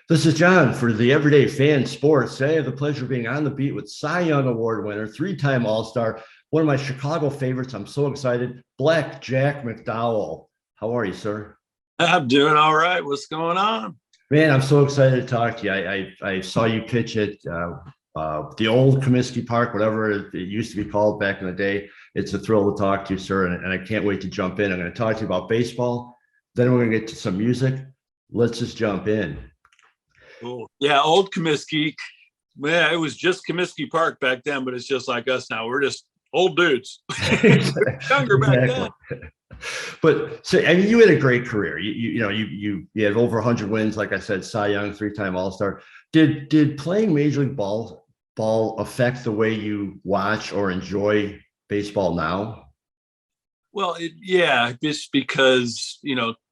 This is John for the Everyday Fan Sports. Today I have the pleasure of being on the beat with Cy Young Award winner, three-time All-Star, one of my Chicago favorites. I'm so excited. Black Jack McDowell. How are you, sir? I'm doing all right. What's going on? Man, I'm so excited to talk to you. I saw you pitch at the old Comiskey Park, whatever it used to be called back in the day. It's a thrill to talk to you, sir, and I can't wait to jump in. I'm going to talk to you about baseball. Then we're going to get to some music. Let's just jump in. Cool. Yeah, old Comiskey. Man, it was just Comiskey Park back then, but it's just like us now. We're just old dudes. Younger back then. But so I mean, you had a great career. You had over 100 wins, like I said, Cy Young, three-time All-Star. Did playing Major League ball affect the way you watch or enjoy baseball now? Well, yeah, just because,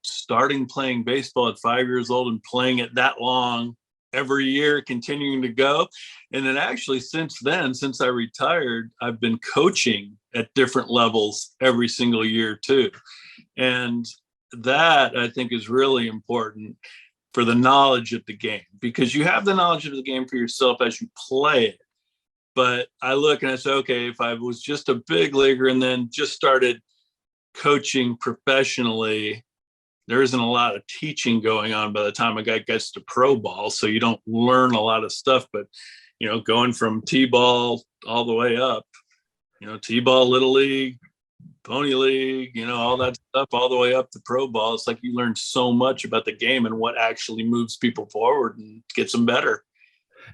starting playing baseball at 5 years old and playing it that long every year, continuing to go. And then actually since then, since I retired, I've been coaching at different levels every single year too. And that I think is really important for the knowledge of the game, because you have the knowledge of the game for yourself as you play it. But I look and I say, okay, if I was just a big leaguer and then just started coaching professionally, there isn't a lot of teaching going on by the time a guy gets to pro ball. So you don't learn a lot of stuff, but, going from T-ball all the way up, T-ball, little league, pony league, all that stuff, all the way up to pro ball. It's like you learn so much about the game and what actually moves people forward and gets them better.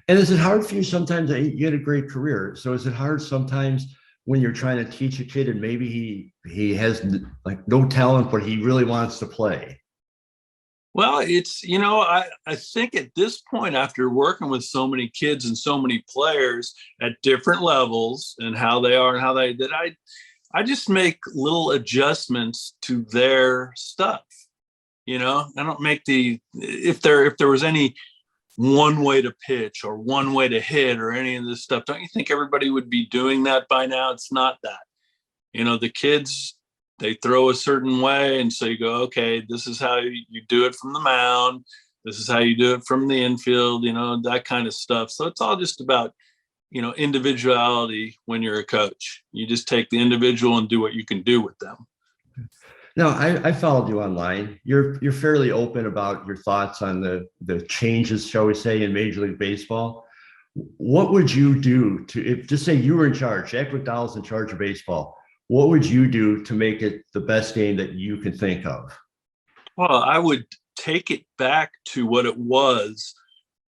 And is it hard for you sometimes? You had a great career. So is it hard sometimes when you're trying to teach a kid and maybe he has like no talent, but he really wants to play? Well, it's, I think at this point, after working with so many kids and so many players at different levels and how they are and how I just make little adjustments to their stuff. I don't make if there was any one way to pitch or one way to hit or any of this stuff, don't you think everybody would be doing that by now? It's not that. The kids, they throw a certain way, and so you go, okay, this is how you do it from the mound, this is how you do it from the infield, that kind of stuff. So it's all just about individuality. When you're a coach, you just take the individual and do what you can do with them. No, I followed you online. You're fairly open about your thoughts on the changes, shall we say, in Major League Baseball. What would you do if just say you were in charge, Jack McDowell's in charge of baseball? What would you do to make it the best game that you can think of? Well, I would take it back to what it was,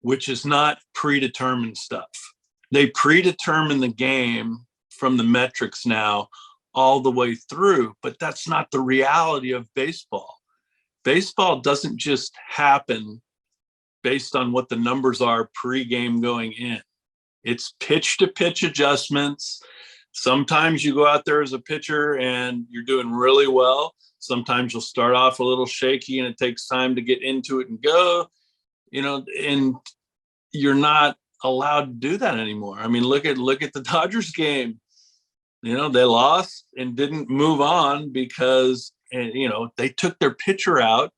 which is not predetermined stuff. They predetermine the game from the metrics now all the way through, but that's not the reality of baseball. Baseball doesn't just happen based on what the numbers are pre-game going in. It's pitch to pitch adjustments. Sometimes you go out there as a pitcher and you're doing really well. Sometimes you'll start off a little shaky and it takes time to get into it and go, and you're not allowed to do that anymore. I mean, look at the Dodgers game. They lost and didn't move on because, they took their pitcher out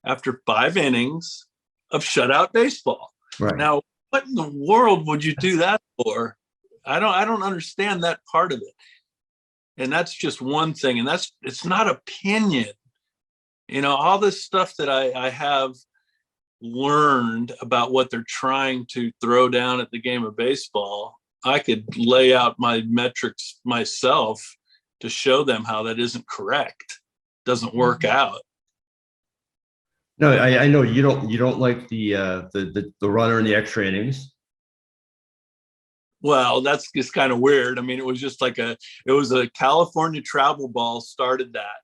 after 5 innings of shutout baseball. Right. Now, what in the world would you do that for? I don't understand that part of it. And that's just one thing. And it's not opinion. All this stuff that I have learned about what they're trying to throw down at the game of baseball, I could lay out my metrics myself to show them how that isn't correct, doesn't work out. No, I know you don't like the runner in the extra innings. Well, that's just kind of weird. I mean, it was just like it was a California travel ball started that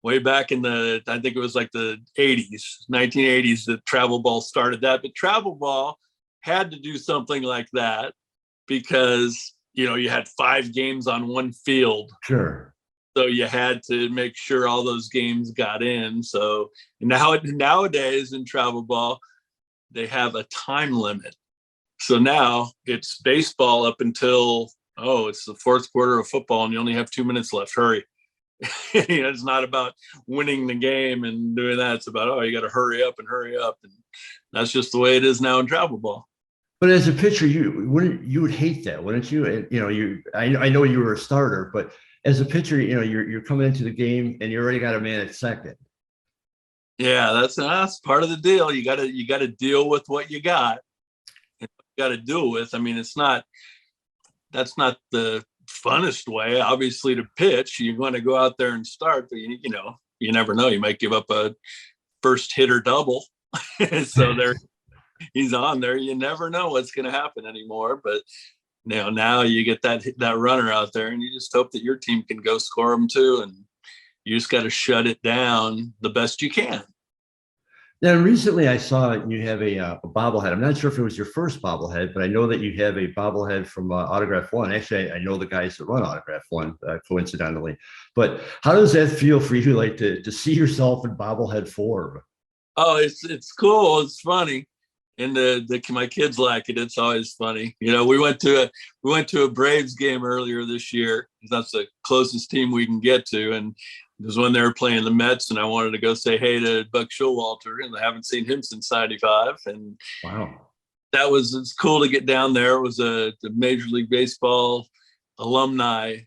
way back in I think it was like the 80s, 1980s, the travel ball started that. But travel ball had to do something like that because, you had 5 games on one field. Sure. So you had to make sure all those games got in. So nowadays in travel ball, they have a time limit. So now it's baseball up until, it's the 4th quarter of football and you only have 2 minutes left. Hurry. It's not about winning the game and doing that. It's about, oh, you got to hurry up and hurry up. And that's just the way it is now in travel ball. But as a pitcher, you would hate that, wouldn't you? And, I know you were a starter, but as a pitcher, you're coming into the game and you already got a man at second. Yeah, that's part of the deal. You gotta deal with what you got. You got to deal with. I mean, that's not the funnest way, obviously, to pitch. You want to go out there and start, but you never know. You might give up a first hitter double. So he's on there. You never know what's going to happen anymore. But now you get that runner out there, and you just hope that your team can go score them too. And you just got to shut it down the best you can. Now, recently I saw you have a bobblehead. I'm not sure if it was your first bobblehead, but I know that you have a bobblehead from Autograph One. Actually, I know the guys that run Autograph One, coincidentally. But how does that feel for you, like to see yourself in bobblehead form? Oh, it's cool. It's funny. And my kids like it. It's always funny. We went to a Braves game earlier this year. That's the closest team we can get to, and it was when they were playing the Mets, and I wanted to go say hey to Buck Showalter, and I haven't seen him since '95. And wow, it's cool to get down there. It was the Major League Baseball alumni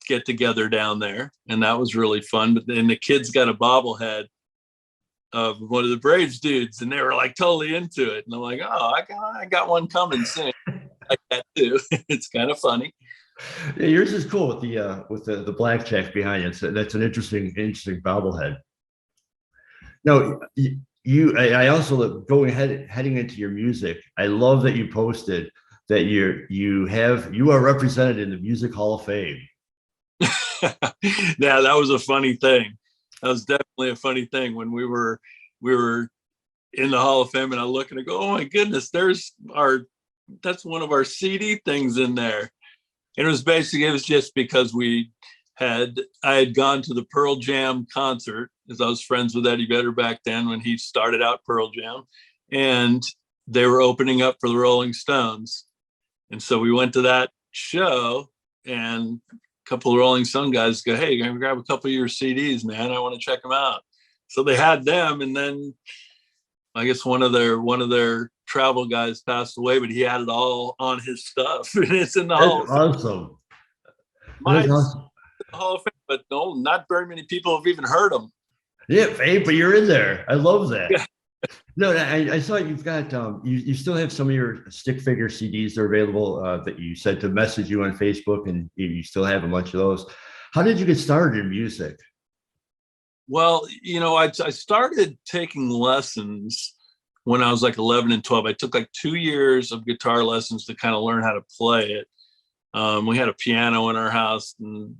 get together down there, and that was really fun. But then the kids got a bobblehead of one of the Braves dudes, and they were like totally into it. And I'm like, oh, I got one coming soon. Like that too. It's kind of funny. Yeah, yours is cool with the blackjack behind it. So that's an interesting bobblehead. Now, I also heading into your music. I love that you posted that you are represented in the Music Hall of Fame. Yeah, that was a funny thing. That was definitely a funny thing when we were in the Hall of Fame, and I look and I go, oh my goodness, that's one of our CD things in there. And it was just because I had gone to the Pearl Jam concert, because I was friends with Eddie Vedder back then when he started out Pearl Jam, and they were opening up for the Rolling Stones. And so we went to that show, and a couple of Rolling Stone guys go, hey, you're gonna grab a couple of your CDs, man. I want to check them out. So they had them, and then I guess one of their travel guys passed away, but he had it all on his stuff, and it's in the Hall of Fame. Awesome. That's awesome. Hall of Fame, but no, not very many people have even heard them. Yeah, hey, but you're in there. I love that. Yeah. No, I saw you've got you still have some of your stick figure CDs that are available that you said to message you on Facebook, and you still have a bunch of those. How did you get started in music? Well, I started taking lessons when I was like 11 and 12. I took like 2 years of guitar lessons to kind of learn how to play it. We had a piano in our house, and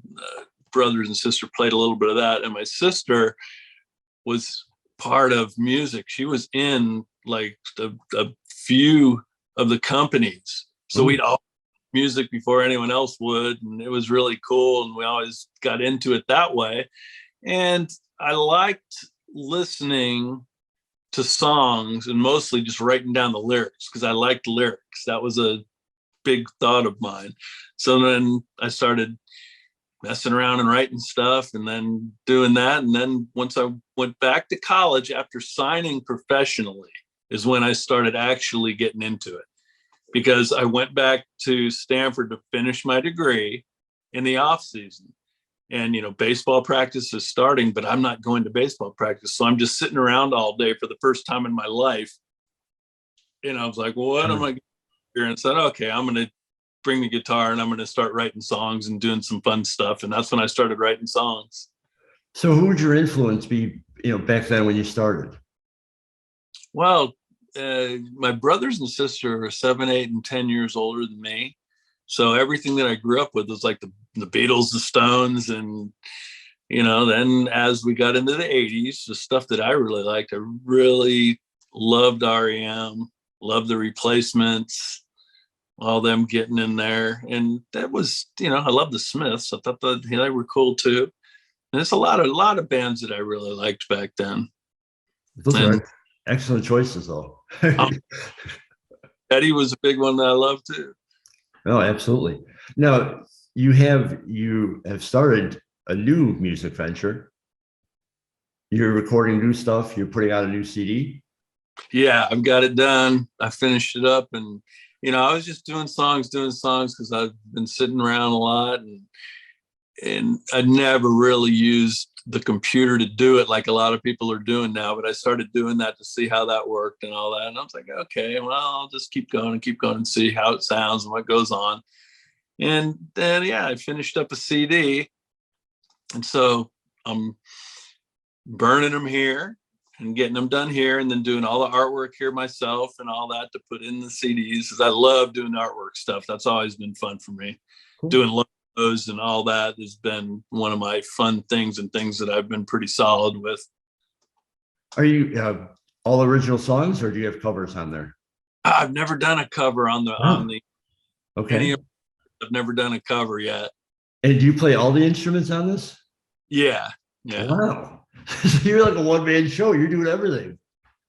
brothers and sister played a little bit of that. And my sister was part of music. She was in like a few of the companies. So we'd all music before anyone else would. And it was really cool. And we always got into it that way. And I liked listening to songs and mostly just writing down the lyrics because I liked lyrics. That was a big thought of mine. So then I started messing around and writing stuff and then doing that. And then once I went back to college after signing professionally is when I started actually getting into it, because I went back to Stanford to finish my degree in the off season. And, baseball practice is starting, but I'm not going to baseball practice. So I'm just sitting around all day for the first time in my life. And I was like, well, what am I going to do here? And said, okay, I'm going to bring the guitar and I'm going to start writing songs and doing some fun stuff. And that's when I started writing songs. So who would your influence be, back then when you started? Well, my brothers and sister are 7, 8, and 10 years older than me. So everything that I grew up with was like the Beatles, the Stones, and, then as we got into the 80s, the stuff that I really liked, I really loved REM, loved the Replacements, all them getting in there. And that was, I love the Smiths. I thought that they were cool too. And it's a lot of bands that I really liked back then. Those are excellent choices though. Eddie was a big one that I loved too. Oh, absolutely. Now you have started a new music venture. You're recording new stuff. You're putting out a new CD. Yeah, I've got it done. I finished it up, and I was just doing songs because I've been sitting around a lot, and I never really used the computer to do it like a lot of people are doing now. But I started doing that to see how that worked and all that, and I was like, okay, well, I'll just keep going and see how it sounds and what goes on. And then yeah, I finished up a CD, and so I'm burning them here and getting them done here, and then doing all the artwork here myself and all that to put in the CDs, because I love doing artwork stuff. That's always been fun for me. Cool. Doing logos and all that has been one of my fun things and things that I've been pretty solid with. Are you all original songs, or do you have covers on there? I've never done a cover on the okay. I've never done a cover yet. And do you play all the instruments on this? Yeah. Wow. So you're like a one-man show. You're doing everything.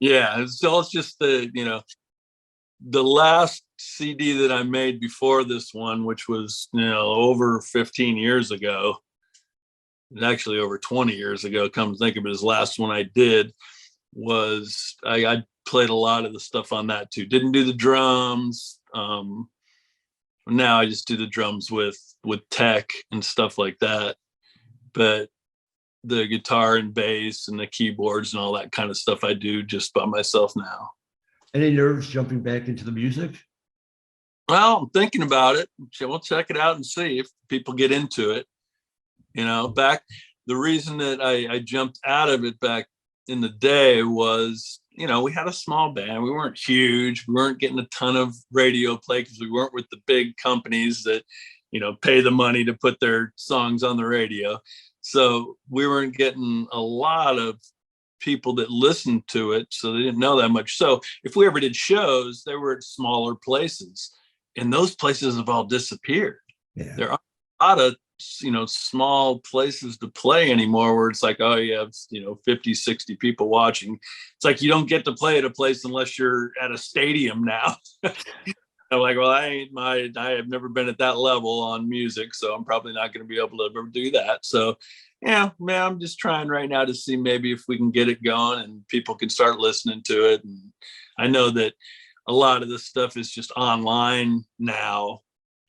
Yeah. So it's just the last CD that I made before this one, which was, over 15 years ago, actually over 20 years ago, come to think of it, his last one I did was, I played a lot of the stuff on that too. Didn't do the drums. Now I just do the drums with tech and stuff like that. But the guitar and bass and the keyboards and all that kind of stuff I do just by myself now. Any nerves jumping back into the music? Well, I'm thinking about it. We'll check it out and see if people get into it. The reason that I jumped out of it back in the day was, we had a small band. We weren't huge. We weren't getting a ton of radio play because we weren't with the big companies that, pay the money to put their songs on the radio. So we weren't getting a lot of people that listened to it. So they didn't know that much. So if we ever did shows, they were at smaller places, and those places have all disappeared. Yeah. There aren't a lot of, small places to play anymore where it's like, oh, you have, 50, 60 people watching. It's like, you don't get to play at a place unless you're at a stadium now. I'm like, well, I have never been at that level on music, so I'm probably not going to be able to ever do that. So, yeah, man, I'm just trying right now to see maybe if we can get it going and people can start listening to it. And I know that a lot of this stuff is just online now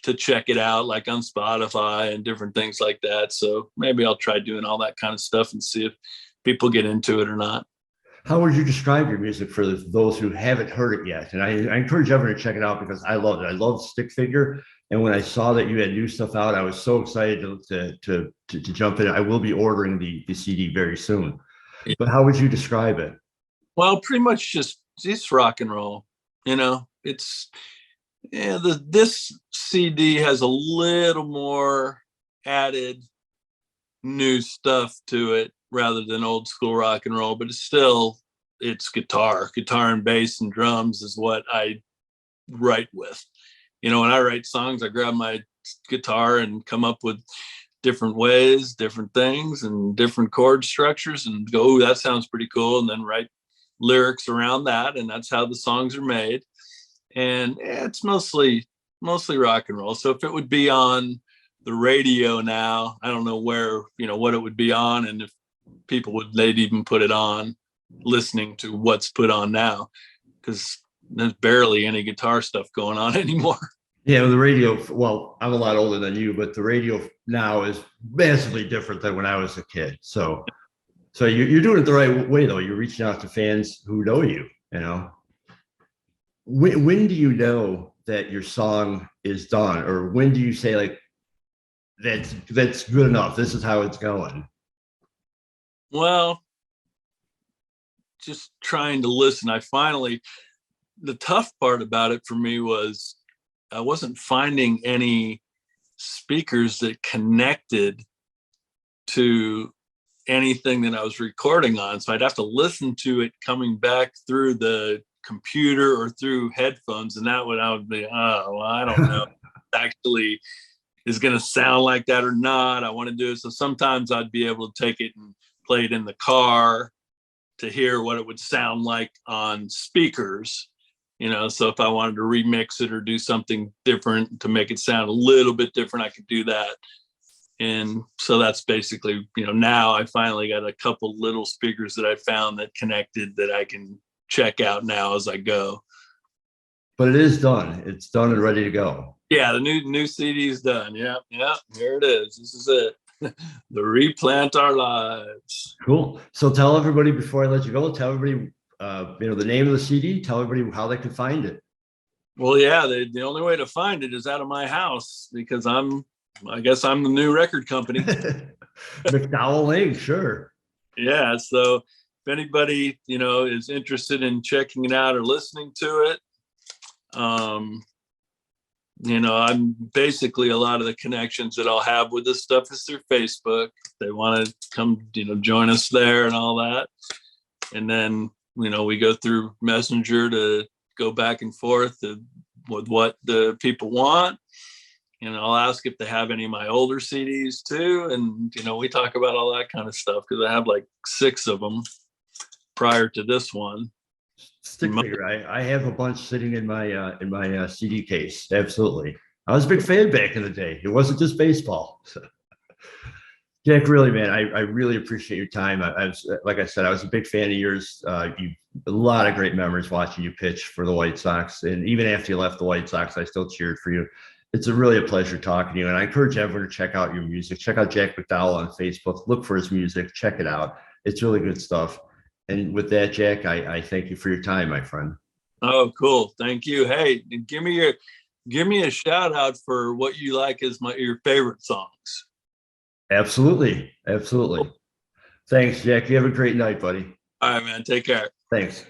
to check it out, like on Spotify and different things like that. So maybe I'll try doing all that kind of stuff and see if people get into it or not. How would you describe your music for those who haven't heard it yet? And I encourage everyone to check it out because I love it. I love Stick Figure. And when I saw that you had new stuff out, I was so excited to jump in. I will be ordering the CD very soon. But how would you describe it? Well, pretty much just rock and roll. It's this CD has a little more added new stuff to it rather than old school rock and roll, but it's guitar and bass and drums is what I write with. When I write songs, I grab my guitar and come up with different ways, different things, and different chord structures and go, oh, that sounds pretty cool. And then write lyrics around that. And that's how the songs are made. And it's mostly rock and roll. So if it would be on the radio now, I don't know where, what it would be on, and if they'd even put it on listening to what's put on now, because there's barely any guitar stuff going on anymore. Yeah, the radio, well, I'm a lot older than you, but the radio now is massively different than when I was a kid. So you're doing it the right way, though. You're reaching out to fans who know you, When do you know that your song is done? Or when do you say, like, that's good enough, this is how it's going? Well, just trying to listen. The tough part about it for me was I wasn't finding any speakers that connected to anything that I was recording on. So I'd have to listen to it coming back through the computer or through headphones. And I would be, oh, well, I don't know actually is going to sound like that or not. I want to do it. So sometimes I'd be able to take it and play it in the car to hear what it would sound like on speakers. So if I wanted to remix it or do something different to make it sound a little bit different, I could do that. And so that's basically, now I finally got a couple little speakers that I found that connected that I can check out now as I go. But it is done. It's done and ready to go. Yeah, the new CD is done. Yeah, here it is. This is it. The Replant Our Lives. Cool. So tell everybody before I let you go, tell everybody, the name of the CD, tell everybody how they can find it. Well, yeah, the only way to find it is out of my house because I guess I'm the new record company. McDowell Link, sure. Yeah. So if anybody, is interested in checking it out or listening to it, I'm basically a lot of the connections that I'll have with this stuff is through Facebook. They want to come, join us there and all that. And then, we go through Messenger to go back and forth with what the people want. And I'll ask if they have any of my older CDs too. And, we talk about all that kind of stuff because I have like 6 of them prior to this one. Stick figure. I have a bunch sitting in my CD case. Absolutely. I was a big fan back in the day. It wasn't just baseball. So. Jack, really, man, I really appreciate your time. I was, like I said, I was a big fan of yours. You a lot of great memories watching you pitch for the White Sox. And even after you left the White Sox, I still cheered for you. It's really a pleasure talking to you. And I encourage everyone to check out your music. Check out Jack McDowell on Facebook. Look for his music. Check it out. It's really good stuff. And with that, Jack, I thank you for your time, my friend. Oh, cool. Thank you. Hey, give me a shout out for what you like as your favorite songs. Absolutely. Absolutely. Thanks, Jack. You have a great night, buddy. All right, man. Take care. Thanks.